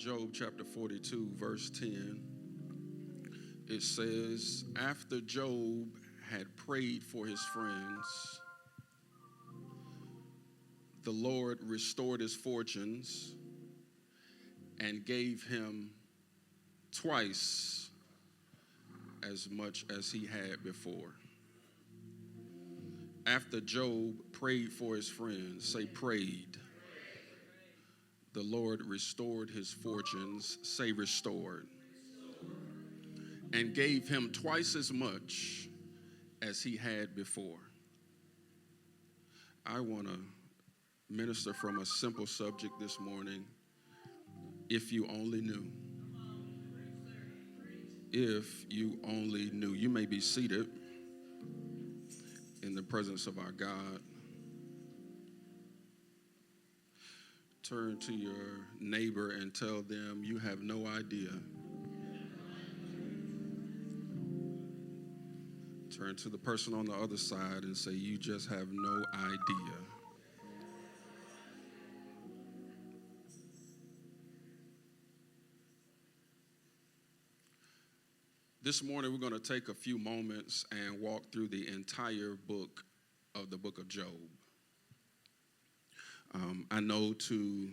Job chapter 42, verse 10, it says, after Job had prayed for his friends, the Lord restored his fortunes and gave him twice as much as he had before. After Job prayed for his friends, say prayed. The Lord restored his fortunes, say restored, and gave him twice as much as he had before. I want to minister from a simple subject this morning. If you only knew. If you only knew. You may be seated in the presence of our God. Turn to your neighbor and tell them you have no idea. Turn to the person on the other side and say, you just have no idea. This morning, we're going to take a few moments and walk through the entire book of the book of Job. I know to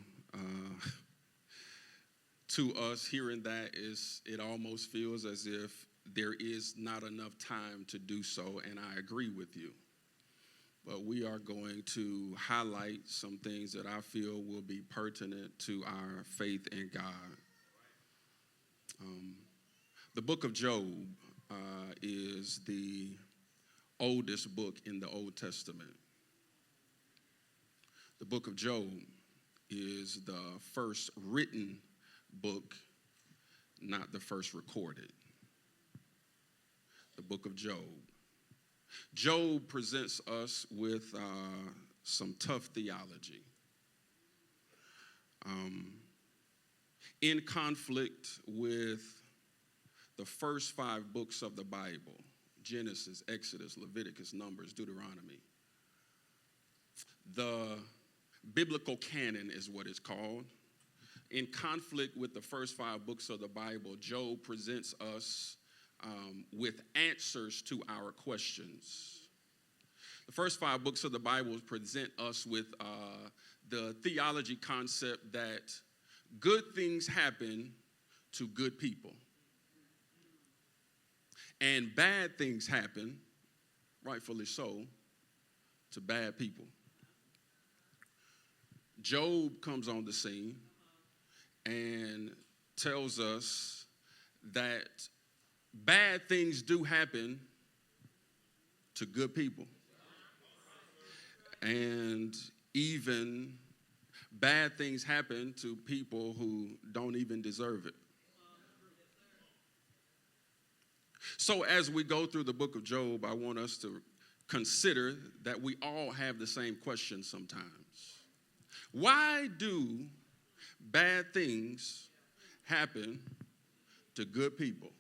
us hearing that it almost feels as if there is not enough time to do so, and I agree with you. But we are going to highlight some things that I feel will be pertinent to our faith in God. The book of Job is the oldest book in the Old Testament. The book of Job is the first written book, not the first recorded. The book of Job. Job presents us with some tough theology. In conflict with the first 5 books of the Bible, Genesis, Exodus, Leviticus, Numbers, Deuteronomy. The biblical canon is what it's called. In conflict with the first 5 books of the Bible, Job presents us with answers to our questions. The first 5 books of the Bible present us with the theology concept that good things happen to good people. And bad things happen, rightfully so, to bad people. Job comes on the scene and tells us that bad things do happen to good people. And even bad things happen to people who don't even deserve it. So as we go through the book of Job, I want us to consider that we all have the same question sometimes. Why do bad things happen to good people?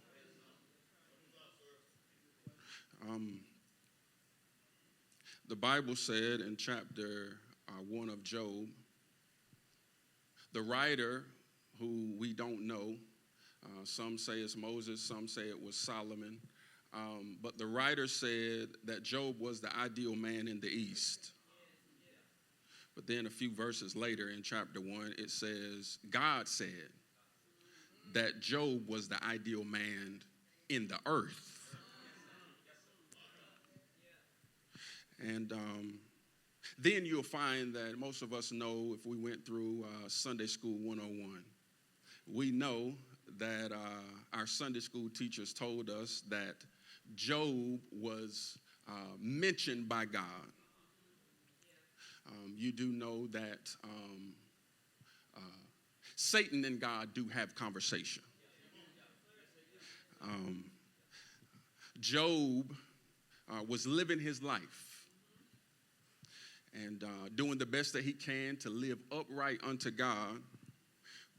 The Bible said in chapter 1 of Job, the writer, who we don't know, some say it's Moses, some say it was Solomon, but the writer said that Job was the ideal man in the East. But then a few verses later in chapter 1, it says, God said that Job was the ideal man in the earth. And then you'll find that most of us know, if we went through Sunday School 101, we know that our Sunday school teachers told us that Job was mentioned by God. You do know that Satan and God do have conversation. Job was living his life and doing the best that he can to live upright unto God.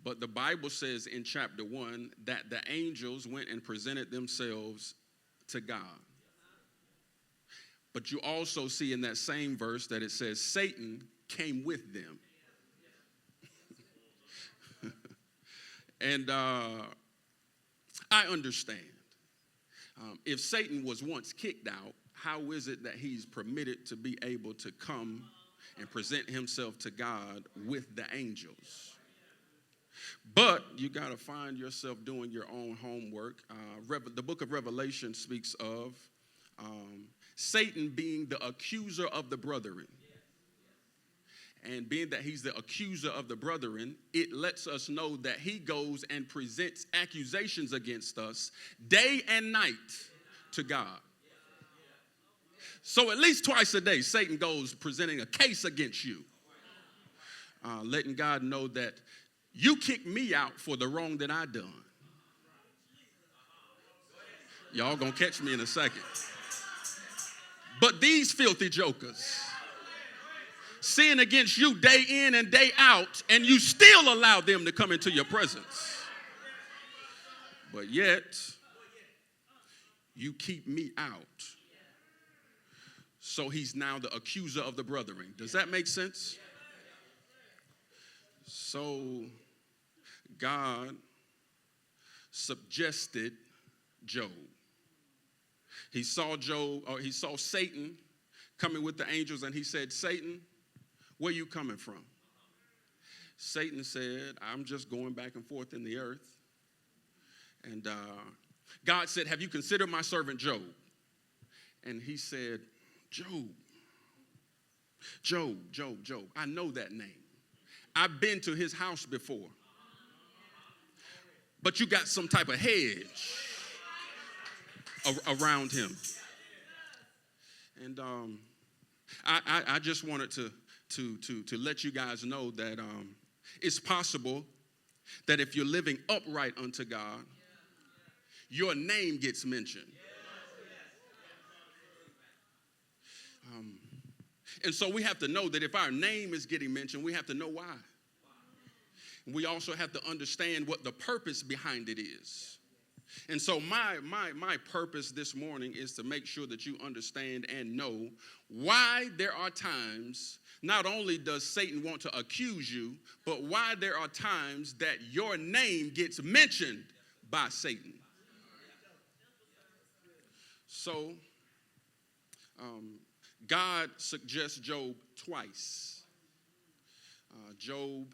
But the Bible says in chapter 1 that the angels went and presented themselves to God. But you also see in that same verse that it says Satan came with them. And I understand. If Satan was once kicked out, how is it that he's permitted to be able to come and present himself to God with the angels? But you got to find yourself doing your own homework. The book of Revelation speaks of Satan being the accuser of the brethren. And being that he's the accuser of the brethren, it lets us know that he goes and presents accusations against us day and night to God. So at least twice a day, Satan goes presenting a case against you, letting God know that you kicked me out for the wrong that I done. Y'all gonna catch me in a second. But these filthy jokers sin against you day in and day out, and you still allow them to come into your presence. But yet, you keep me out. So he's now the accuser of the brethren. Does that make sense? So God suggested Job. He saw Satan coming with the angels, and he said, Satan, where you coming from? Satan said, I'm just going back and forth in the earth. And God said, have you considered my servant Job? And he said, Job. I know that name. I've been to his house before. But you got some type of hedge around him. And I just wanted to let you guys know that it's possible that if you're living upright unto God, your name gets mentioned. And so we have to know that if our name is getting mentioned, we have to know why. We also have to understand what the purpose behind it is. And so my purpose this morning is to make sure that you understand and know why there are times, not only does Satan want to accuse you, but why there are times that your name gets mentioned by Satan. So, God suggests Job twice. Job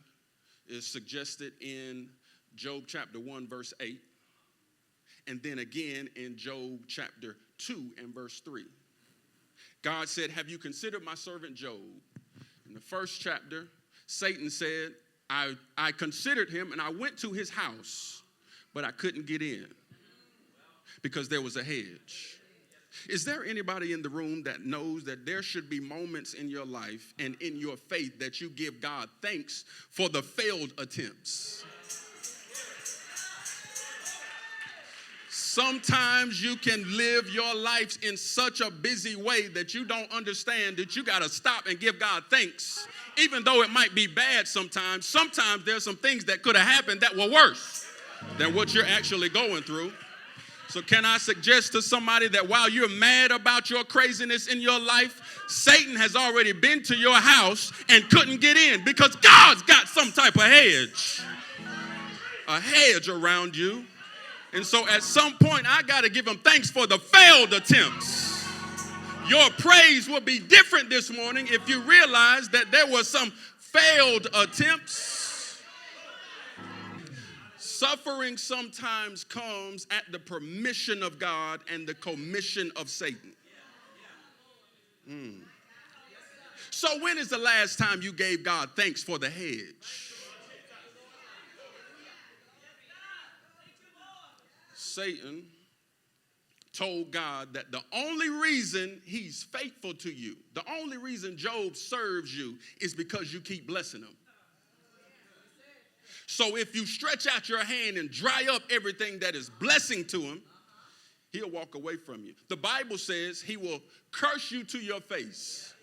is suggested in Job chapter 1, verse 8. And then again in Job chapter 2 and verse 3. God said, have you considered my servant Job? In the first chapter, Satan said, I considered him and I went to his house, but I couldn't get in because there was a hedge. Is there anybody in the room that knows that there should be moments in your life and in your faith that you give God thanks for the failed attempts? Sometimes you can live your life in such a busy way that you don't understand that you got to stop and give God thanks. Even though it might be bad sometimes there's some things that could have happened that were worse than what you're actually going through. So can I suggest to somebody that while you're mad about your craziness in your life, Satan has already been to your house and couldn't get in because God's got some type of hedge. A hedge around you. And so at some point, I got to give him thanks for the failed attempts. Your praise will be different this morning if you realize that there were some failed attempts. Suffering sometimes comes at the permission of God and the commission of Satan. So when is the last time you gave God thanks for the hedge? Satan told God that the only reason he's faithful to you, the only reason Job serves you is because you keep blessing him. So if you stretch out your hand and dry up everything that is blessing to him, he'll walk away from you. The Bible says he will curse you to your face.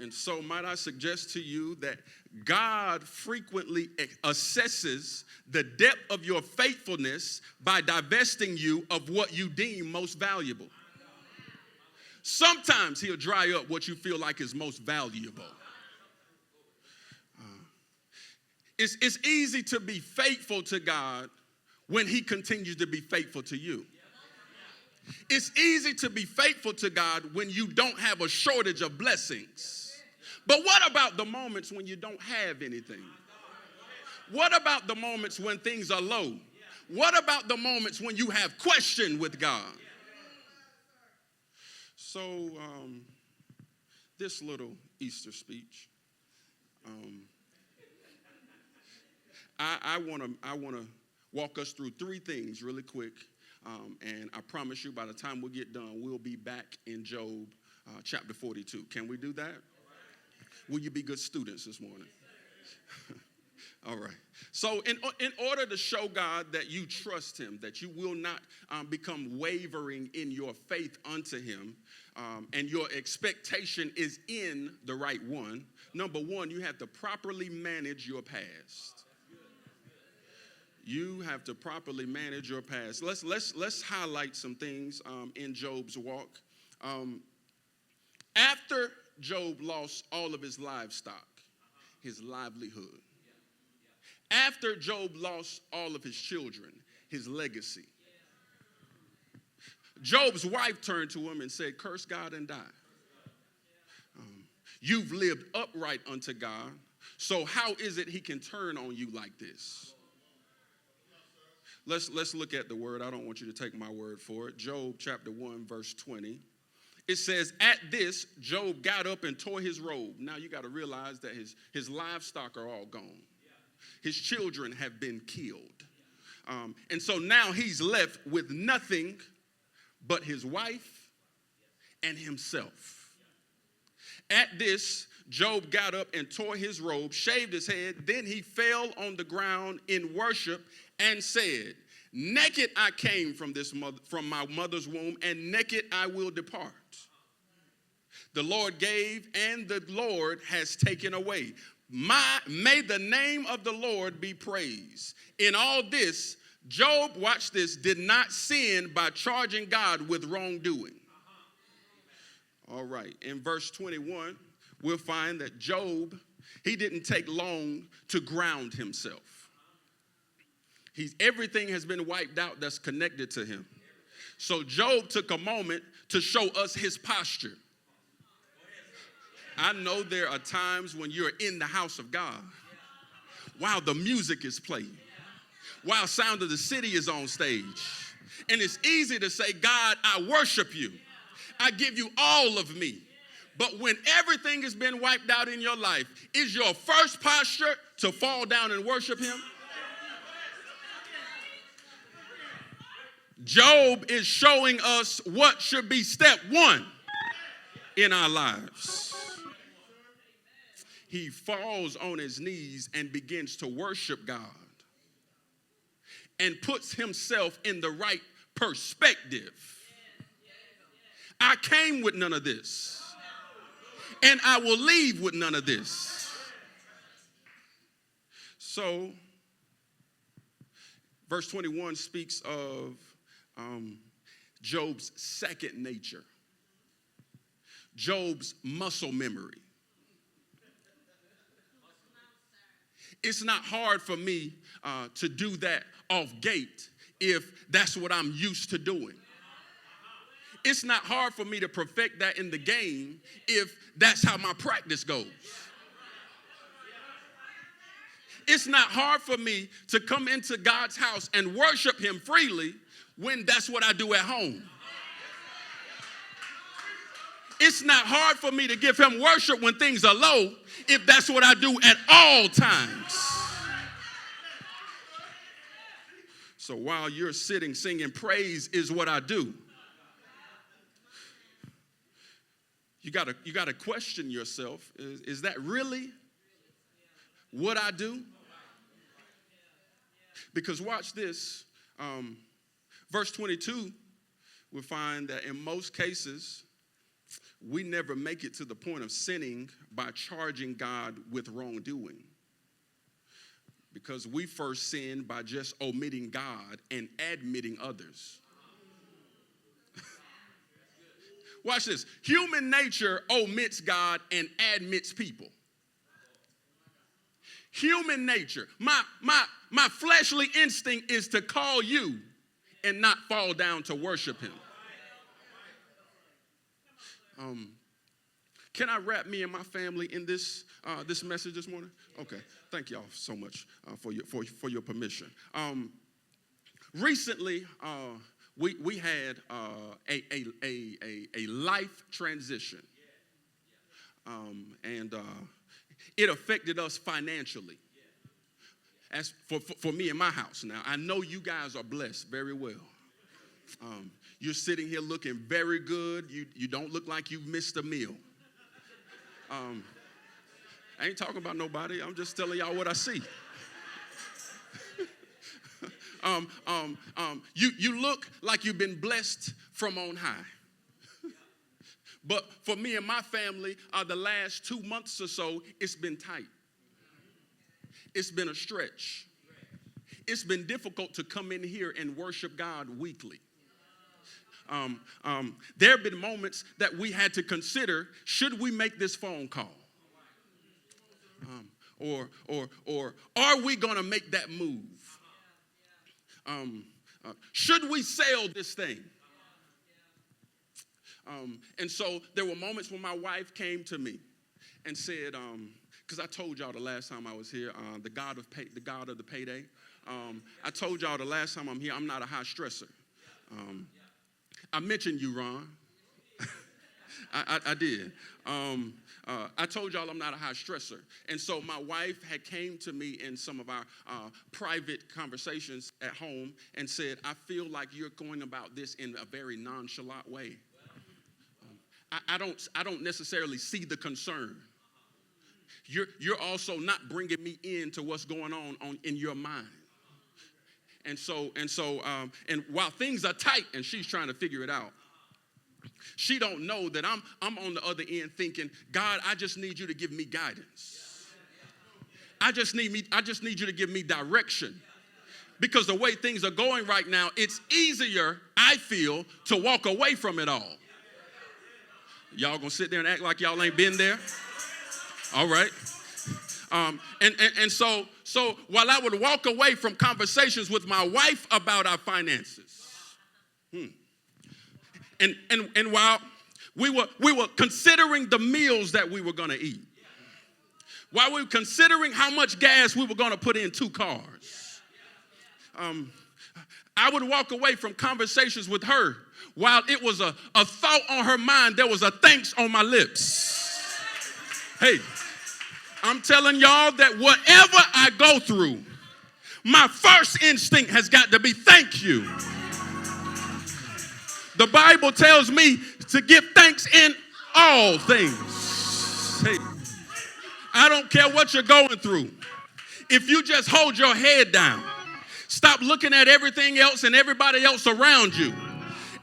And so might I suggest to you that God frequently assesses the depth of your faithfulness by divesting you of what you deem most valuable. Sometimes he'll dry up what you feel like is most valuable. It's easy to be faithful to God when he continues to be faithful to you. It's easy to be faithful to God when you don't have a shortage of blessings. But what about the moments when you don't have anything? What about the moments when things are low? What about the moments when you have question with God? So this little Easter speech, I want to walk us through three things really quick. And I promise you by the time we get done, we'll be back in Job chapter 42. Can we do that? Will you be good students this morning? All right. So in order to show God that you trust him, that you will not become wavering in your faith unto him, and your expectation is in the right one, number one, you have to properly manage your past. You have to properly manage your past. Let's highlight some things in Job's walk. After Job lost all of his livestock, his livelihood. After Job lost all of his children, his legacy. Job's wife turned to him and said, "Curse God and die." You've lived upright unto God, so how is it he can turn on you like this? Let's look at the word. I don't want you to take my word for it. Job chapter 1, verse 20. It says, at this, Job got up and tore his robe. Now you got to realize that his livestock are all gone. His children have been killed. And so now he's left with nothing but his wife and himself. At this, Job got up and tore his robe, shaved his head. Then he fell on the ground in worship and said, naked I came from my mother's womb, and naked I will depart. The Lord gave, and the Lord has taken away. May the name of the Lord be praised. In all this, Job, watch this, did not sin by charging God with wrongdoing. All right, in verse 21, we'll find that Job, he didn't take long to ground himself. Everything has been wiped out that's connected to him. So Job took a moment to show us his posture. I know there are times when you're in the house of God while the music is playing, while Sound of the City is on stage. And it's easy to say, God, I worship you. I give you all of me. But when everything has been wiped out in your life, is your first posture to fall down and worship him? Job is showing us what should be step one in our lives. He falls on his knees and begins to worship God and puts himself in the right perspective. I came with none of this, and I will leave with none of this. So, verse 21 speaks of Job's second nature, Job's muscle memory. It's not hard for me to do that off gate if that's what I'm used to doing. It's not hard for me to perfect that in the game if that's how my practice goes. It's not hard for me to come into God's house and worship him freely when that's what I do at home. It's not hard for me to give him worship when things are low if that's what I do at all times. So while you're sitting singing praise is what I do, you gotta question yourself. Is that really what I do? Because watch this. Verse 22, we find that in most cases, we never make it to the point of sinning by charging God with wrongdoing. Because we first sin by just omitting God and admitting others. Watch this. Human nature omits God and admits people. human nature, my fleshly instinct is to call you and not fall down to worship him. Can I wrap me and my family in this message this morning? Okay, thank y'all so much for your permission. Recently, we had a life transition, and it affected us financially. As for me and my house. Now, I know you guys are blessed very well. You're sitting here looking very good. You don't look like you've missed a meal. I ain't talking about nobody. I'm just telling y'all what I see. You look like you've been blessed from on high. But for me and my family, the last 2 months or so, it's been tight. It's been a stretch. It's been difficult to come in here and worship God weekly. There have been moments that we had to consider, should we make this phone call? Or are we going to make that move? Should we sell this thing? And so there were moments when my wife came to me and said, because I told y'all the last time I was here, the God of the payday. I told y'all the last time I'm here, I'm not a high stressor. I mentioned you, Ron. I did. I told y'all I'm not a high stressor. And so my wife had came to me in some of our private conversations at home and said, I feel like you're going about this in a very nonchalant way. I don't necessarily see the concern. You're also not bringing me into what's going on in your mind. And while things are tight and she's trying to figure it out, she don't know that I'm on the other end thinking, God, I just need you to give me guidance. I just need you to give me direction. Because the way things are going right now, it's easier, I feel, to walk away from it all. Y'all gonna sit there and act like y'all ain't been there? All right. And so while I would walk away from conversations with my wife about our finances, and while we were considering the meals that we were going to eat, while we were considering how much gas we were going to put in 2 cars, I would walk away from conversations with her while it was a thought on her mind, there was a thanks on my lips. Hey, I'm telling y'all that whatever I go through, my first instinct has got to be thank you. The Bible tells me to give thanks in all things. Hey, I don't care what you're going through. If you just hold your head down, stop looking at everything else and everybody else around you,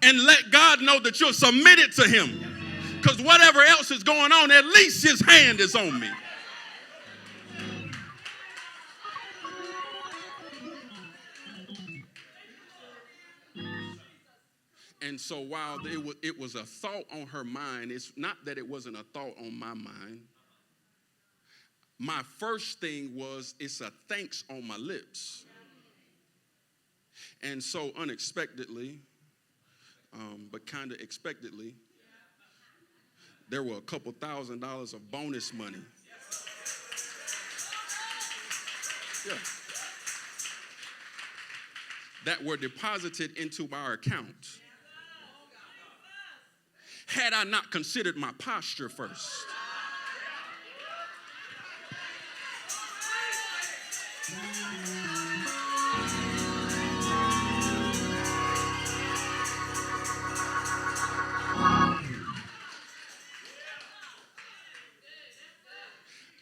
and let God know that you're submitted to him. Because whatever else is going on, at least his hand is on me. And so while it was a thought on her mind, it's not that it wasn't a thought on my mind. My first thing was, it's a thanks on my lips. And so unexpectedly, but kind of expectedly, there were a couple $1,000s of bonus money. Yeah. That were deposited into our account. Had I not considered my posture first.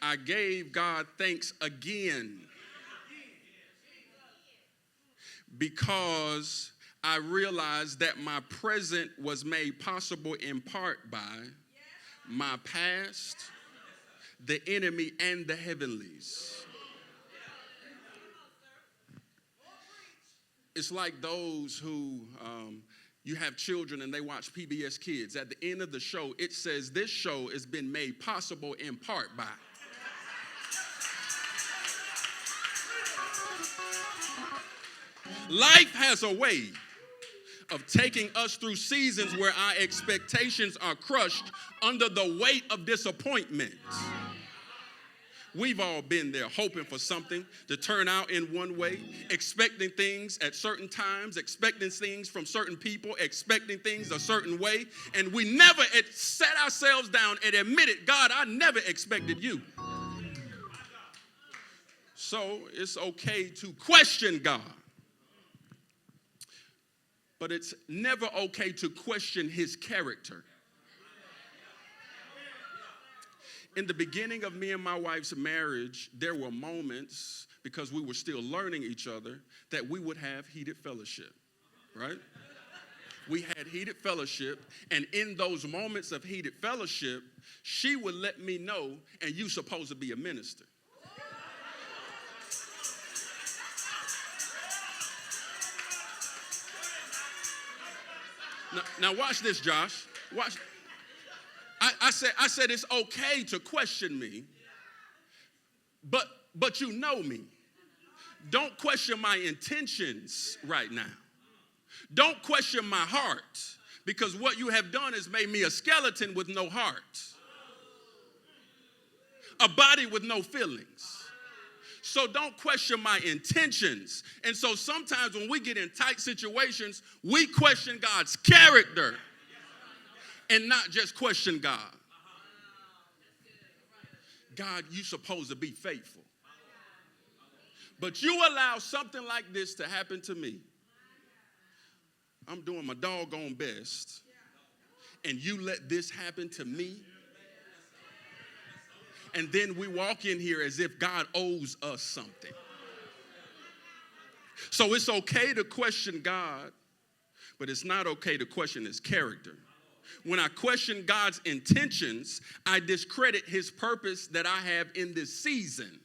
I gave God thanks again because I realized that my present was made possible in part by my past, the enemy, and the heavenlies. It's like those who, you have children and they watch PBS Kids. At the end of the show, it says this show has been made possible in part by. Life has a way of taking us through seasons where our expectations are crushed under the weight of disappointment. We've all been there, hoping for something to turn out in one way, expecting things at certain times, expecting things from certain people, expecting things a certain way, and we never sat ourselves down and admitted, God, I never expected you. So it's okay to question God, but it's never okay to question his character. In the beginning of me and my wife's marriage, there were moments, because we were still learning each other, that we would have heated fellowship, right? We had heated fellowship, and in those moments of heated fellowship, she would let me know, and you supposed to be a minister. Now watch this, Josh. Watch. I said it's okay to question me, but you know me. Don't question my intentions right now. Don't question my heart, because what you have done is made me a skeleton with no heart, a body with no feelings. So don't question my intentions. And so sometimes when we get in tight situations, we question God's character and not just question God. God, you're supposed to be faithful. But you allow something like this to happen to me. I'm doing my doggone best, and you let this happen to me. And then we walk in here as if God owes us something. So it's okay to question God, but it's not okay to question his character. When I question God's intentions, I discredit his purpose that I have in this season.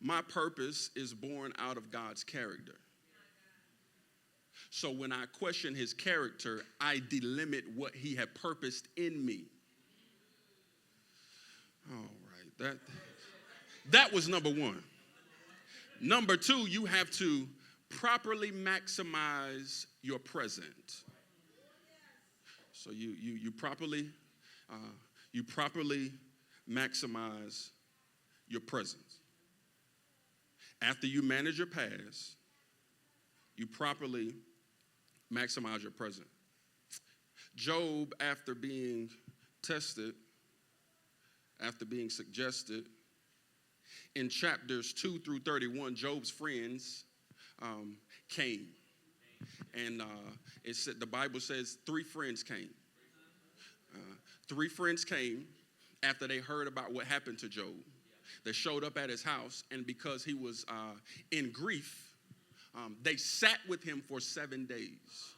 My purpose is born out of God's character. So when I question his character, I delimit what he had purposed in me. All right, that was number one. Number two, you have to properly maximize your present. So you properly maximize your presence. After you manage your past, you properly maximize your present. Job, after being tested, after being suggested, in chapters 2 through 31, Job's friends came. And it said, the Bible says 3 friends came. 3 friends came after they heard about what happened to Job. They showed up at his house, and because he was in grief, they sat with him for 7 days,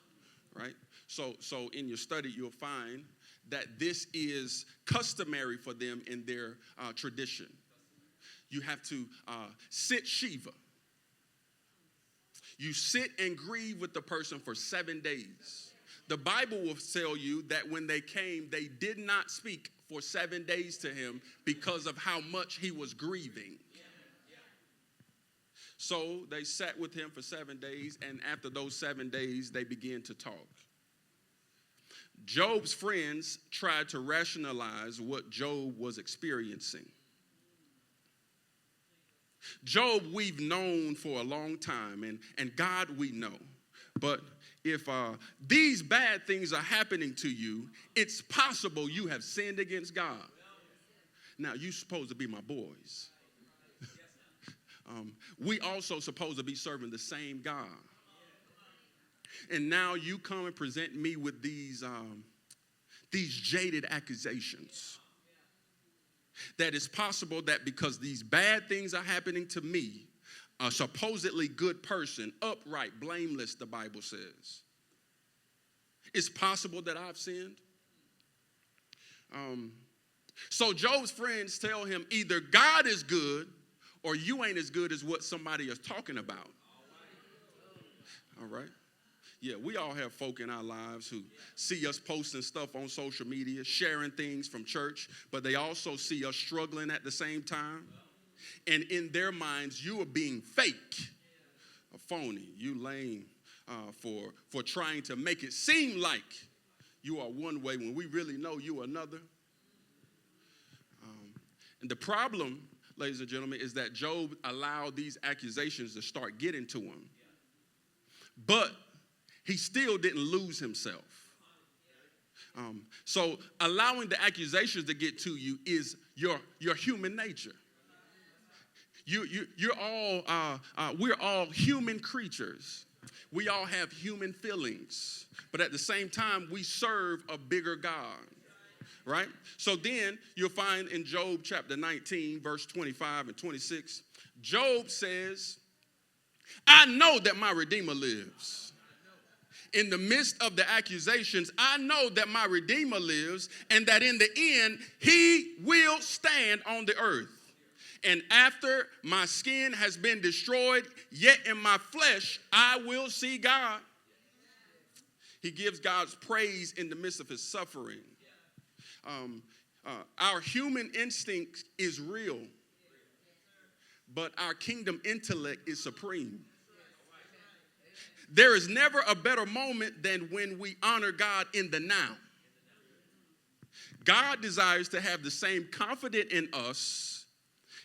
right? So in your study, you'll find that this is customary for them in their tradition. You have to sit Shiva. You sit and grieve with the person for 7 days. The Bible will tell you that when they came, they did not speak for 7 days to him because of how much he was grieving. So they sat with him for 7 days, and after those 7 days, they began to talk. Job's friends tried to rationalize what Job was experiencing. Job we've known for a long time, and God we know. But if these bad things are happening to you, it's possible you have sinned against God. Now, you're supposed to be my boys. We also supposed to be serving the same God. And now you come and present me with these jaded accusations. That it's possible that because these bad things are happening to me, a supposedly good person, upright, blameless, the Bible says, it's possible that I've sinned. So Job's friends tell him either God is good or you ain't as good as what somebody is talking about. All right? Yeah, we all have folk in our lives who see us posting stuff on social media, sharing things from church, but they also see us struggling at the same time. And in their minds, you are being fake, a phony. You lame for trying to make it seem like you are one way when we really know you are another. And the problem, ladies and gentlemen, is that Job allowed these accusations to start getting to him. But he still didn't lose himself. So allowing the accusations to get to you is your human nature. We're all human creatures. We all have human feelings. But at the same time, we serve a bigger God. Right? So then you'll find in Job chapter 19, verse 25 and 26, Job says, I know that my Redeemer lives. In the midst of the accusations, I know that my Redeemer lives and that in the end, he will stand on the earth. And after my skin has been destroyed, yet in my flesh, I will see God. He gives God's praise in the midst of his suffering. Our human instinct is real, but our kingdom intellect is supreme. There is never a better moment than when we honor God in the now. God desires to have the same confidence in us.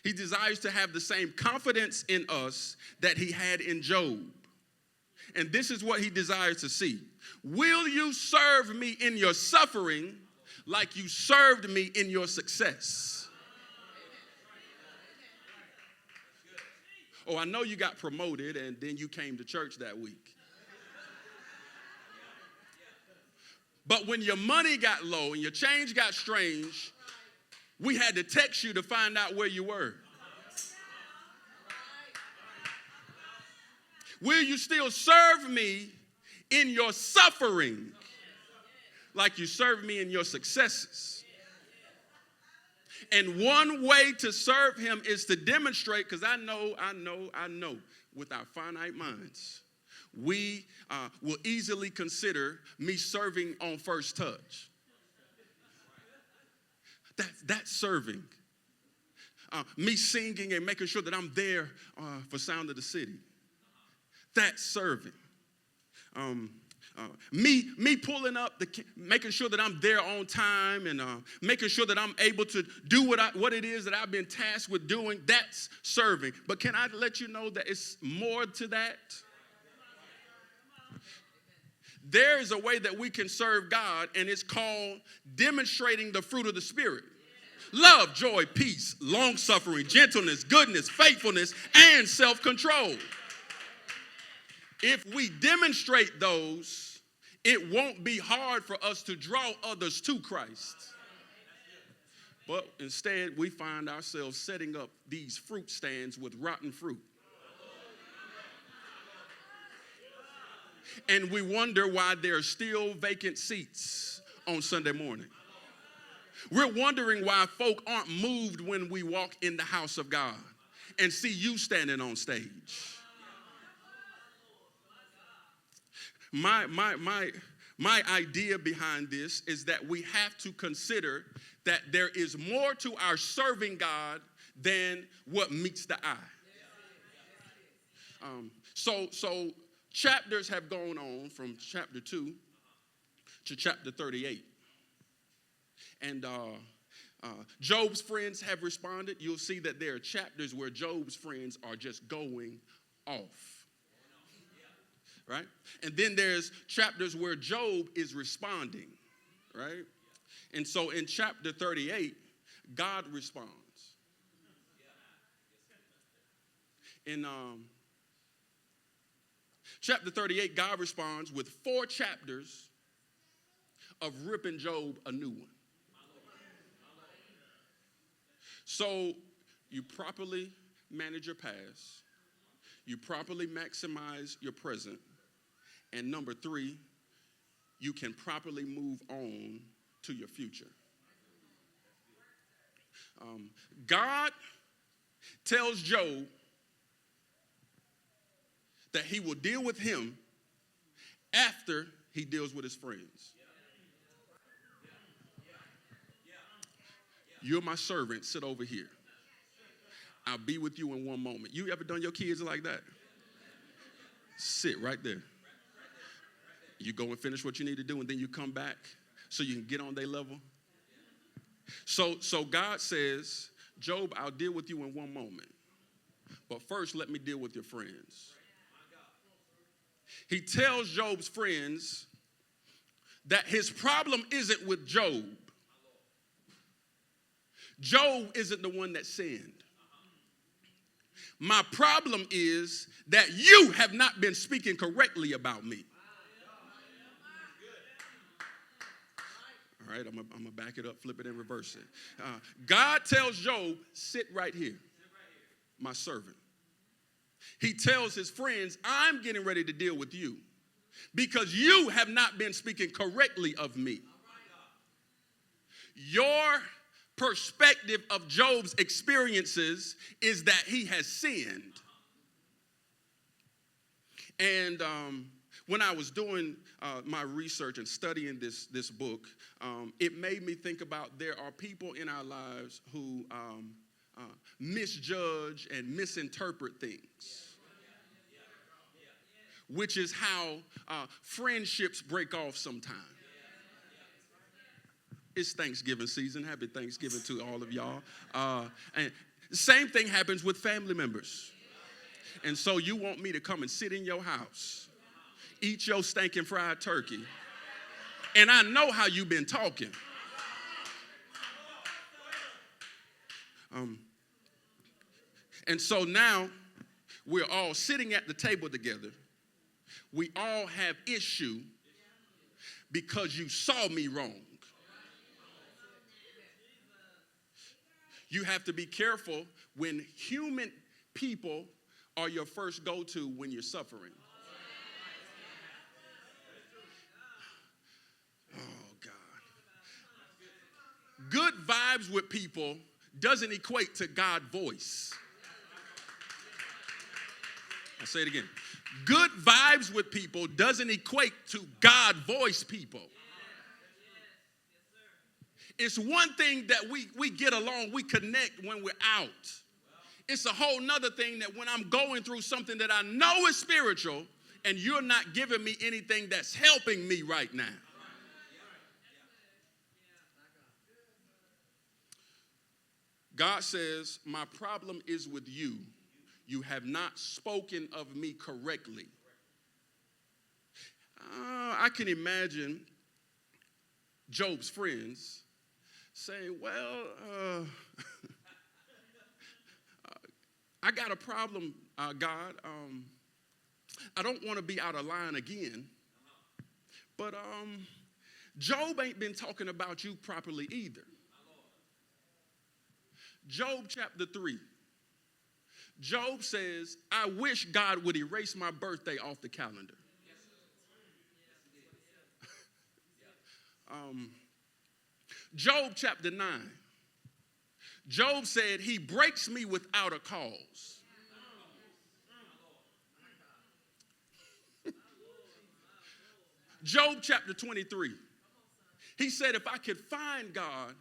He desires to have the same confidence in us that he had in Job. And this is what he desires to see. Will you serve me in your suffering like you served me in your success? Oh, I know you got promoted and then you came to church that week. But when your money got low and your change got strange, we had to text you to find out where you were. Will you still serve me in your suffering like you served me in your successes? And one way to serve him is to demonstrate, because I know with our finite minds, we will easily consider me serving on first touch. That's serving. Me singing and making sure that I'm there for Sound of the City. That's serving. Me pulling up, making sure that I'm there on time and making sure that I'm able to do what it is that I've been tasked with doing, that's serving. But can I let you know that it's more to that? There is a way that we can serve God, and it's called demonstrating the fruit of the Spirit. Love, joy, peace, long-suffering, gentleness, goodness, faithfulness, and self-control. If we demonstrate those, it won't be hard for us to draw others to Christ. But instead, we find ourselves setting up these fruit stands with rotten fruit. And we wonder why there are still vacant seats on Sunday morning. We're wondering why folk aren't moved when we walk in the house of God and see you standing on stage. My idea behind this is that we have to consider that there is more to our serving God than what meets the eye. So chapters have gone on from chapter 2 to chapter 38. And Job's friends have responded. You'll see that there are chapters where Job's friends are just going off. Right? And then there's chapters where Job is responding. Right? And so in chapter 38, God responds. In chapter 38, God responds with 4 chapters of ripping Job a new one. So you properly manage your past. You properly maximize your present. And number 3, you can properly move on to your future. God tells Job that he will deal with him after he deals with his friends. You're my servant, sit over here. I'll be with you in one moment. You ever done your kids like that? Sit right there. You go and finish what you need to do, and then you come back so you can get on their level. So God says, Job, I'll deal with you in one moment. But first, let me deal with your friends. He tells Job's friends that his problem isn't with Job. Job isn't the one that sinned. My problem is that you have not been speaking correctly about me. All right, I'm going to back it up, flip it, and reverse it. God tells Job, sit right here, my servant. He tells his friends, I'm getting ready to deal with you because you have not been speaking correctly of me. Your perspective of Job's experiences is that he has sinned. And when I was doing my research and studying this book, it made me think about there are people in our lives who misjudge and misinterpret things, which is how friendships break off sometimes. It's Thanksgiving season. Happy Thanksgiving to all of y'all. And the same thing happens with family members. And so you want me to come and sit in your house, eat your stinking fried turkey, and I know how you've been talking. And so now we're all sitting at the table together. We all have issue because you saw me wrong. You have to be careful when human people are your first go-to when you're suffering. Oh, God. Good vibes with people doesn't equate to God voice. I'll say it again. Good vibes with people doesn't equate to God voice people. It's one thing that we get along, we connect when we're out. It's a whole nother thing that when I'm going through something that I know is spiritual and you're not giving me anything that's helping me right now. God says, my problem is with you. You have not spoken of me correctly. I can imagine Job's friends saying, well, I got a problem, God. I don't want to be out of line again. But Job ain't been talking about you properly either. Job chapter 3. Job says, I wish God would erase my birthday off the calendar. Job chapter 9. Job said, he breaks me without a cause. Job chapter 23. He said, if I could find God,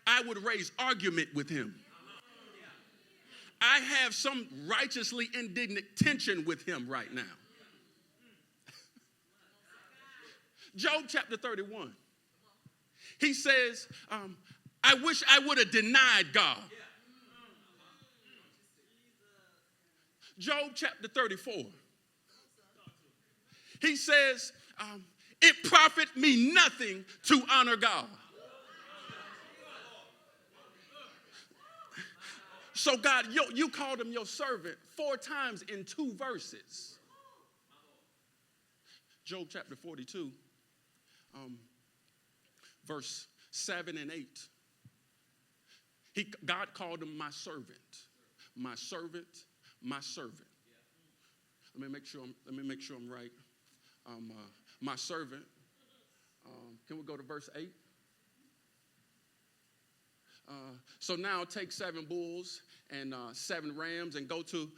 I would raise argument with him. I have some righteously indignant tension with him right now. Job chapter 31. He says, I wish I would have denied God. Job chapter 34. He says, it profit me nothing to honor God. So God, you called him your servant 4 times in 2 verses. Job chapter 42, verse 7 and 8. God called him my servant, my servant, my servant. Let me make sure I'm right. My servant. Can we go to verse 8? So now take 7 bulls and 7 rams and go to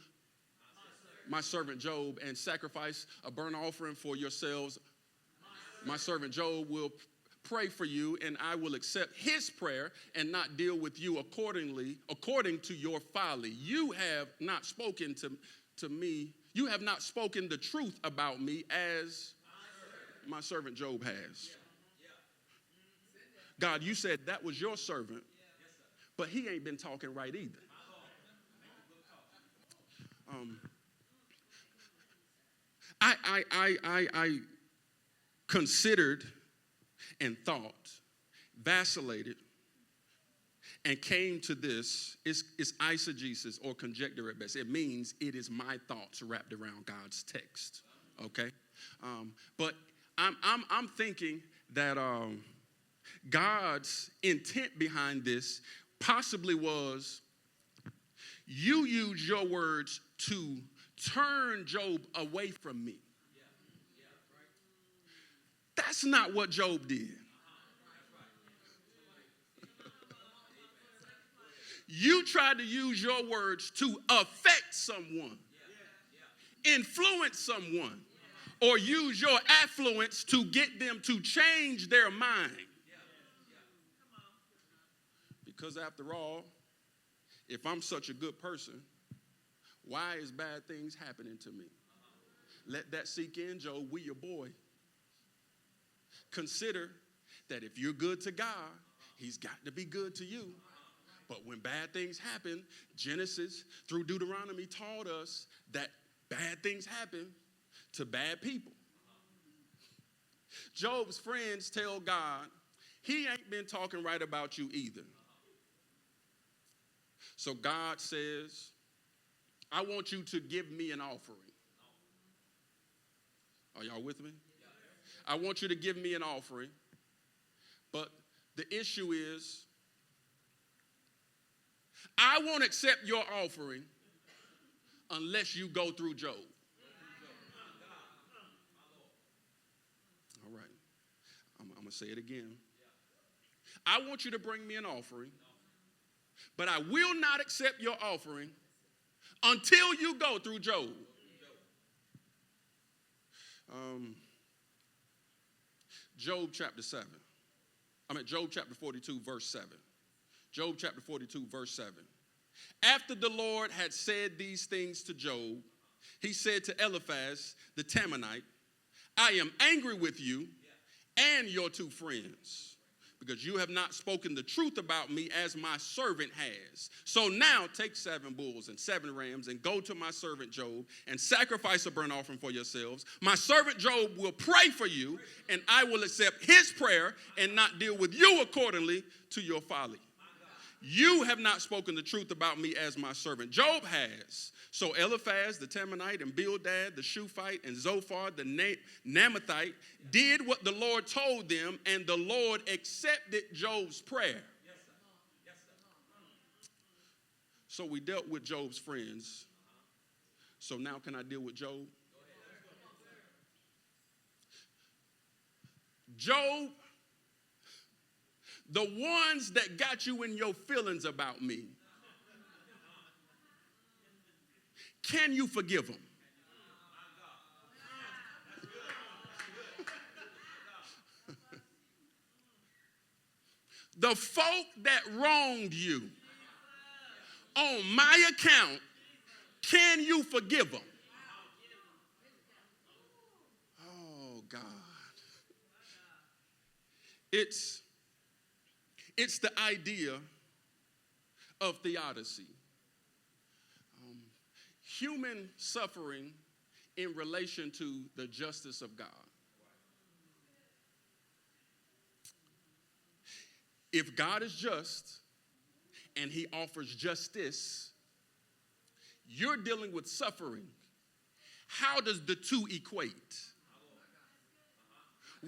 my servant Job and sacrifice a burnt offering for yourselves. My servant Job will pray for you, and I will accept his prayer and not deal with you according to your folly. You have not spoken to me. You have not spoken the truth about me as my servant Job has. God, you said that was your servant, but he ain't been talking right either. I considered and thought, vacillated, and came to this. It's eisegesis or conjecture at best. It means it is my thoughts wrapped around God's text. Okay, but I'm thinking that God's intent behind this possibly was you use your words to turn Job away from me. That's not what Job did. You tried to use your words to affect someone, influence someone, or use your affluence to get them to change their mind. Because after all, if I'm such a good person, why is bad things happening to me? Let that sink in, Job. We your boy. Consider that if you're good to God, he's got to be good to you. But when bad things happen, Genesis through Deuteronomy taught us that bad things happen to bad people. Job's friends tell God, he ain't been talking right about you either. So God says, I want you to give me an offering. Are y'all with me? I want you to give me an offering. But the issue is, I won't accept your offering unless you go through Job. All right. I'm going to say it again. I want you to bring me an offering, but I will not accept your offering until you go through Job. Job chapter 42, verse 7. Job chapter 42, verse 7. After the Lord had said these things to Job, he said to Eliphaz the Temanite, I am angry with you and your two friends, because you have not spoken the truth about me as my servant has. So now take 7 bulls and 7 rams and go to my servant Job and sacrifice a burnt offering for yourselves. My servant Job will pray for you, and I will accept his prayer and not deal with you accordingly to your folly. You have not spoken the truth about me as my servant Job has. So Eliphaz the Temanite and Bildad the Shuphite and Zophar the Naamathite did what the Lord told them, and the Lord accepted Job's prayer. So we dealt with Job's friends. So now can I deal with Job? Job, the ones that got you in your feelings about me, can you forgive them? The folk that wronged you on my account, can you forgive them? Oh, God. It's the idea of theodicy. Human suffering in relation to the justice of God. If God is just and he offers justice, you're dealing with suffering. How does the two equate?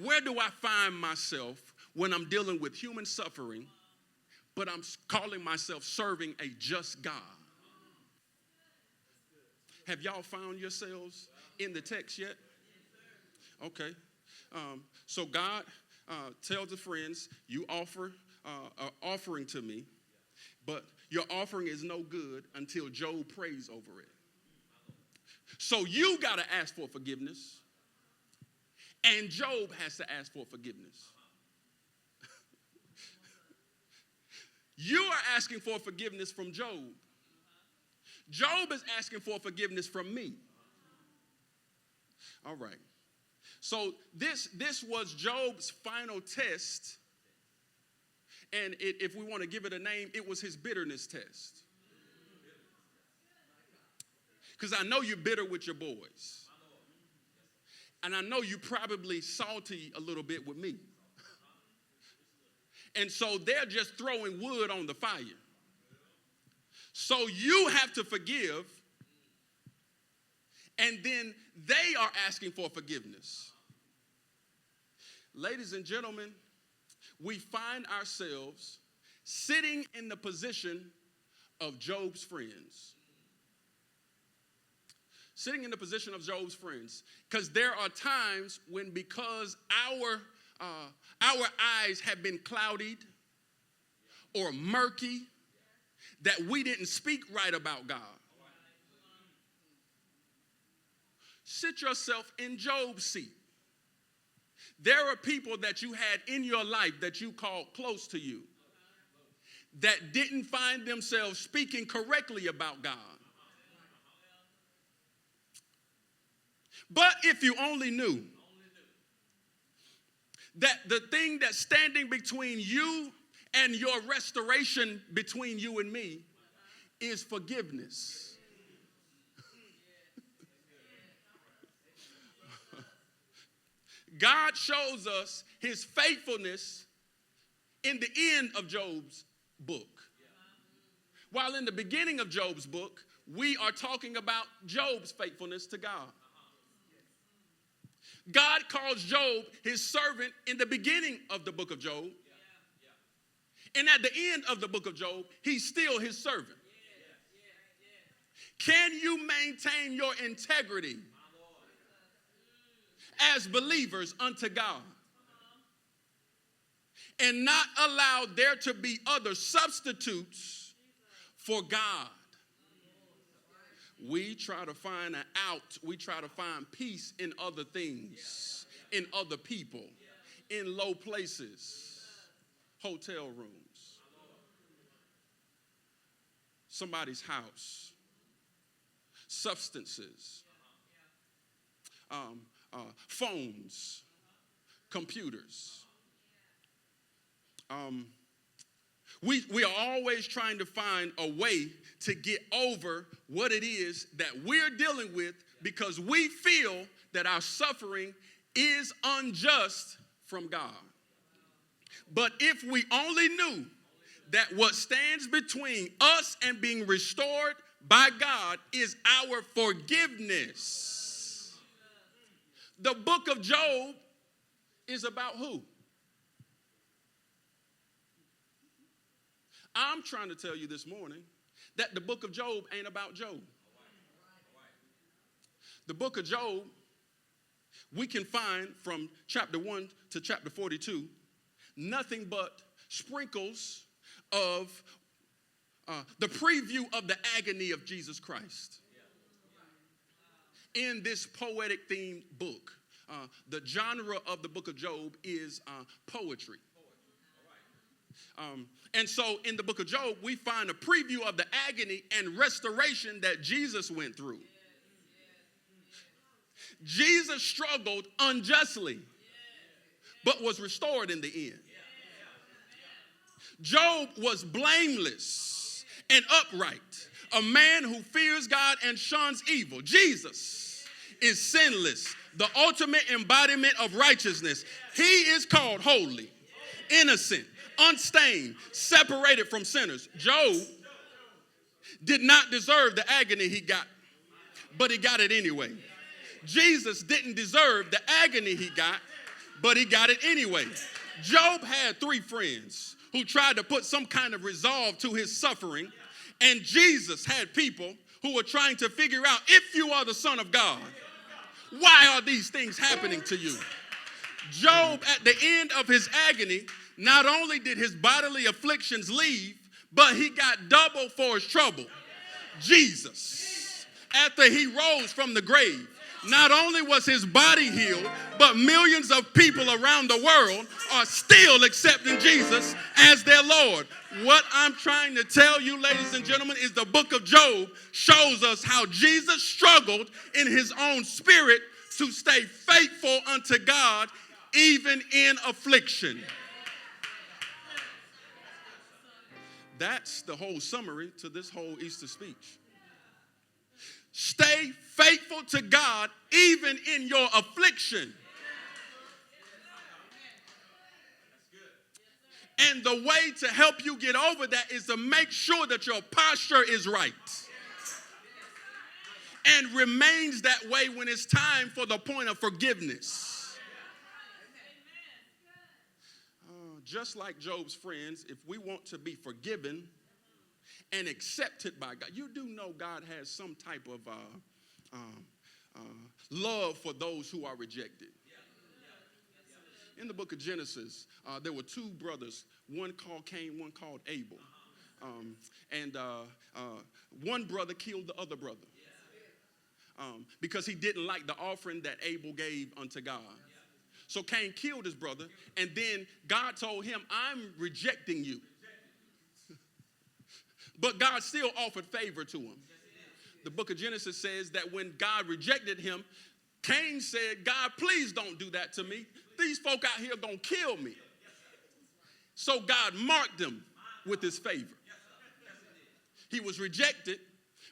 Where do I find myself when I'm dealing with human suffering, but I'm calling myself serving a just God? Have y'all found yourselves in the text yet? Okay. So God tells the friends, you offer an offering to me, but your offering is no good until Job prays over it. So you got to ask for forgiveness, and Job has to ask for forgiveness. You are asking for forgiveness from Job. Job is asking for forgiveness from me. All right. So this was Job's final test. And if we want to give it a name, it was his bitterness test. Because I know you're bitter with your boys. And I know you're probably salty a little bit with me. And so they're just throwing wood on the fire. So you have to forgive. And then they are asking for forgiveness. Ladies and gentlemen, we find ourselves sitting in the position of Job's friends. Sitting in the position of Job's friends. Because there are times when, because our eyes have been clouded or murky, that we didn't speak right about God. Sit yourself in Job's seat. There are people that you had in your life that you called close to you that didn't find themselves speaking correctly about God. But if you only knew that the thing that's standing between you and your restoration between you and me is forgiveness. God shows us his faithfulness in the end of Job's book. While in the beginning of Job's book, we are talking about Job's faithfulness to God. God calls Job his servant in the beginning of the book of Job. And at the end of the book of Job, he's still his servant. Can you maintain your integrity as believers unto God and not allow there to be other substitutes for God? We try to find an out. We try to find peace in other things, in other people, in low places, hotel rooms, somebody's house, substances, phones, computers. We are always trying to find a way to get over what it is that we're dealing with because we feel that our suffering is unjust from God. But if we only knew that what stands between us and being restored by God is our forgiveness. The book of Job is about who? I'm trying to tell you this morning that the book of Job ain't about Job. The book of Job, we can find from chapter 1 to chapter 42, nothing but sprinkles of the preview of the agony of Jesus Christ. In this poetic themed book, the genre of the book of Job is poetry. And so in the book of Job, we find a preview of the agony and restoration that Jesus went through. Jesus struggled unjustly, but was restored in the end. Job was blameless and upright, a man who fears God and shuns evil. Jesus is sinless, the ultimate embodiment of righteousness. He is called holy, innocent, unstained, separated from sinners. Job did not deserve the agony he got, but he got it anyway. Jesus didn't deserve the agony he got, but he got it anyway. Job had 3 friends who tried to put some kind of resolve to his suffering, and Jesus had people who were trying to figure out, if you are the Son of God, why are these things happening to you? Job, at the end of his agony, not only did his bodily afflictions leave, but he got double for his trouble. Jesus, after he rose from the grave, Not only was his body healed, but millions of people around the world are still accepting Jesus as their Lord. What I'm trying to tell you, ladies and gentlemen, is the book of Job shows us how Jesus struggled in his own spirit to stay faithful unto God even in affliction. That's the whole summary to this whole Easter speech. Stay faithful to God even in your affliction. And the way to help you get over that is to make sure that your posture is right and remains that way when it's time for the point of forgiveness. Just like Job's friends, if we want to be forgiven and accepted by God, you do know God has some type of love for those who are rejected. In the book of Genesis, there were two brothers, one called Cain, one called Abel. And one brother killed the other brother because he didn't like the offering that Abel gave unto God. So Cain killed his brother, and then God told him, I'm rejecting you. But God still offered favor to him. The book of Genesis says that when God rejected him, Cain said, God, please don't do that to me. These folk out here are going to kill me. So God marked him with his favor. He was rejected,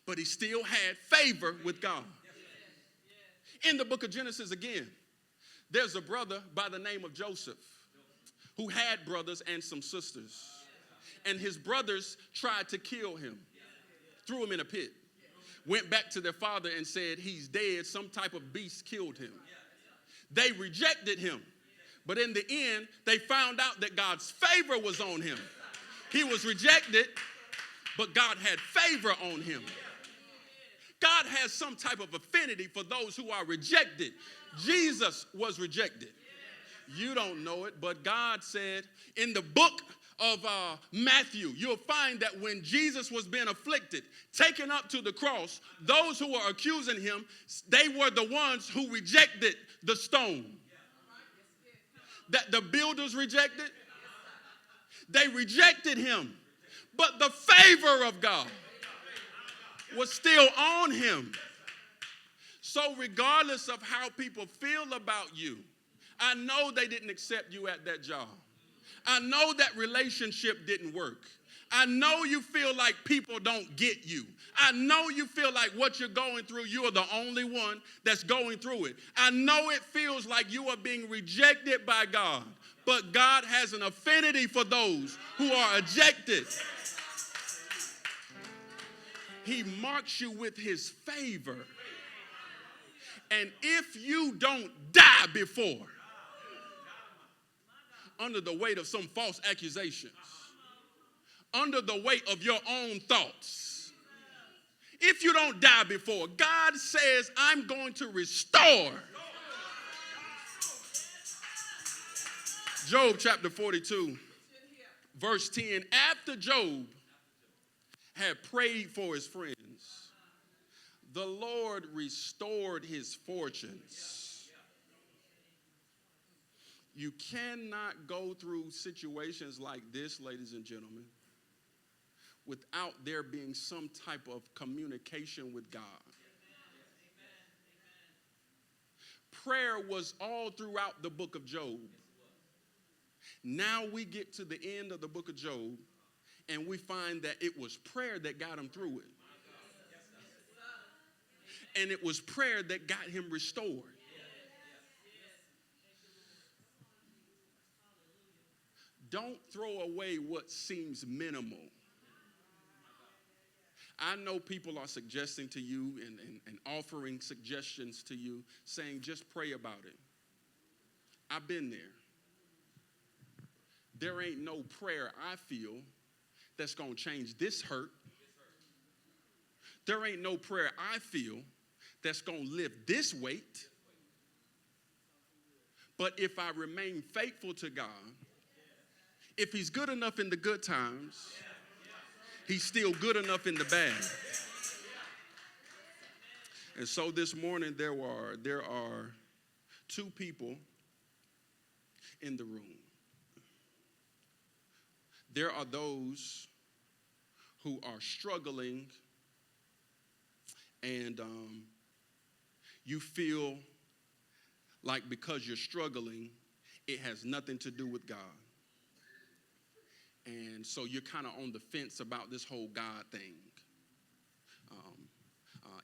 but he still had favor with God. In the book of Genesis again, there's a brother by the name of Joseph who had brothers and some sisters. And his brothers tried to kill him, threw him in a pit, went back to their father and said, he's dead. Some type of beast killed him. They rejected him. But in the end, they found out that God's favor was on him. He was rejected, but God had favor on him. God has some type of affinity for those who are rejected. Jesus was rejected. You don't know it, but God said in the book of Matthew, you'll find that when Jesus was being afflicted, taken up to the cross, those who were accusing him, they were the ones who rejected the stone. That the builders rejected, they rejected him. But the favor of God was still on him. So regardless of how people feel about you, I know they didn't accept you at that job. I know that relationship didn't work. I know you feel like people don't get you. I know you feel like what you're going through, you are the only one that's going through it. I know it feels like you are being rejected by God, but God has an affinity for those who are ejected. He marks you with his favor. And if you don't die before, under the weight of some false accusations, under the weight of your own thoughts, if you don't die before, God says, I'm going to restore. Job chapter 42, verse 10, after Job had prayed for his friends, the Lord restored his fortunes. You cannot go through situations like this, ladies and gentlemen, without there being some type of communication with God. Prayer was all throughout the book of Job. Now we get to the end of the book of Job, and we find that it was prayer that got him through it. And it was prayer that got him restored. Don't throw away what seems minimal. I know people are suggesting to you and offering suggestions to you, saying just pray about it. I've been there. There ain't no prayer I feel that's going to change this hurt. There ain't no prayer I feel that's going to lift this weight. But if I remain faithful to God, if he's good enough in the good times, he's still good enough in the bad. And so this morning there are two people in the room. There are those who are struggling, and you feel like because you're struggling, it has nothing to do with God. And so you're kind of on the fence about this whole God thing.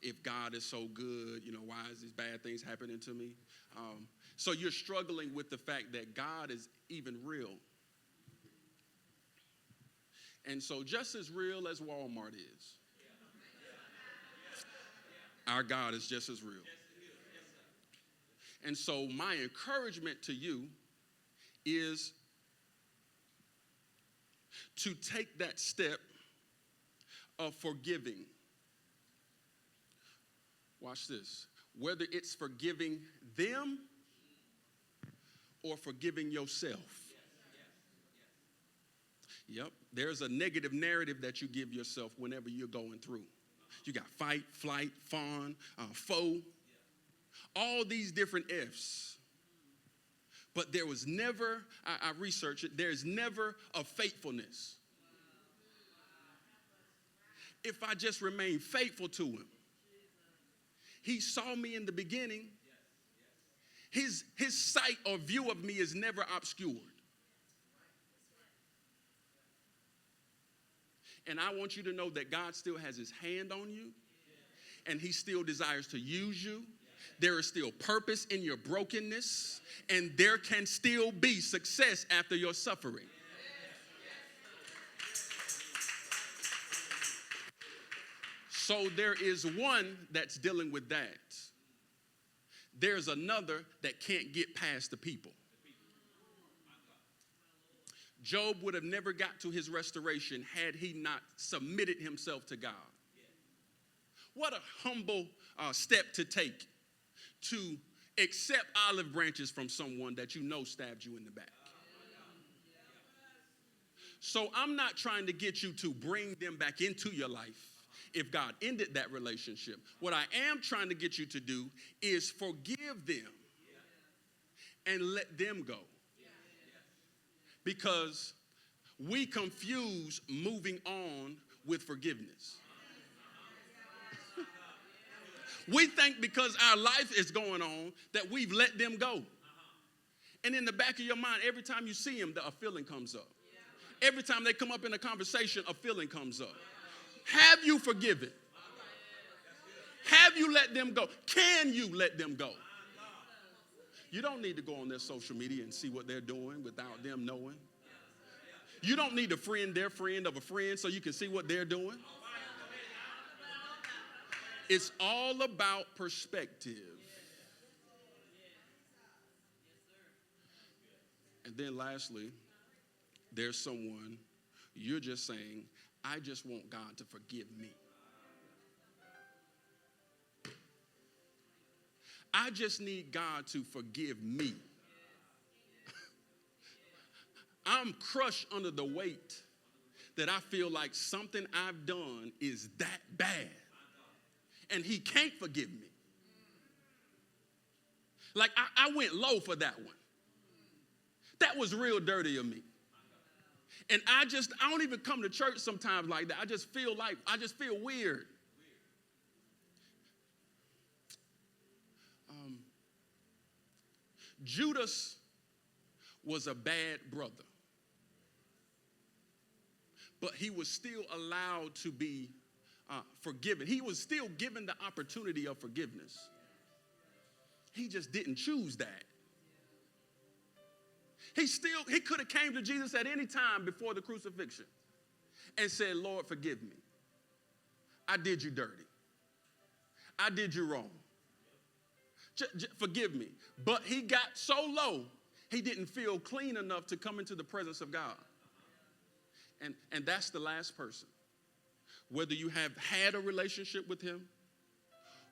If God is so good, why is these bad things happening to me? So you're struggling with the fact that God is even real. And so just as real as Walmart is, our God is just as real. And so my encouragement to you is to take that step of forgiving. Watch this. Whether it's forgiving them or forgiving yourself. Yep. There's a negative narrative that you give yourself whenever you're going through. You got fight, flight, fawn, foe, all these different F's. But there was never, I researched it, there's never a faithfulness. If I just remain faithful to him. He saw me in the beginning. His sight or view of me is never obscured. And I want you to know that God still has his hand on you, and he still desires to use you. There is still purpose in your brokenness, and there can still be success after your suffering. So there is one that's dealing with that. There's another that can't get past the people. Job would have never got to his restoration had he not submitted himself to God. What a humble step to take, to accept olive branches from someone that you know stabbed you in the back. So I'm not trying to get you to bring them back into your life if God ended that relationship. What I am trying to get you to do is forgive them and let them go. Because we confuse moving on with forgiveness. We think because our life is going on that we've let them go. And in the back of your mind, every time you see them, a feeling comes up. Every time they come up in a conversation, a feeling comes up. Have you forgiven? Have you let them go? Can you let them go? You don't need to go on their social media and see what they're doing without them knowing. You don't need to friend their friend of a friend so you can see what they're doing. It's all about perspective. And then lastly, there's someone you're just saying, I just want God to forgive me. I just need God to forgive me. I'm crushed under the weight that I feel like something I've done is that bad. And he can't forgive me. Like I went low for that one. That was real dirty of me. And I don't even come to church sometimes like that. I just feel weird. Judas was a bad brother. But he was still allowed to be forgiven. He was still given the opportunity of forgiveness. He just didn't choose that. He could have came to Jesus at any time before the crucifixion and said, Lord, forgive me. I did you dirty. I did you wrong. Forgive me. But he got so low, he didn't feel clean enough to come into the presence of God. And that's the last person. Whether you have had a relationship with him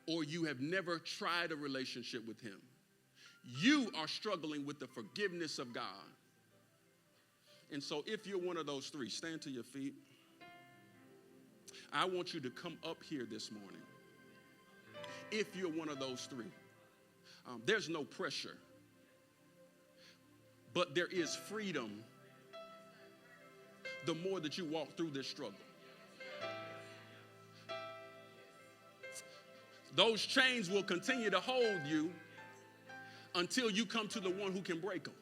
or you have never tried a relationship with him, you are struggling with the forgiveness of God. And so if you're one of those three, stand to your feet. I want you to come up here this morning. if you're one of those three. There's no pressure, but there is freedom the more that you walk through this struggle. Those chains will continue to hold you until you come to the one who can break them.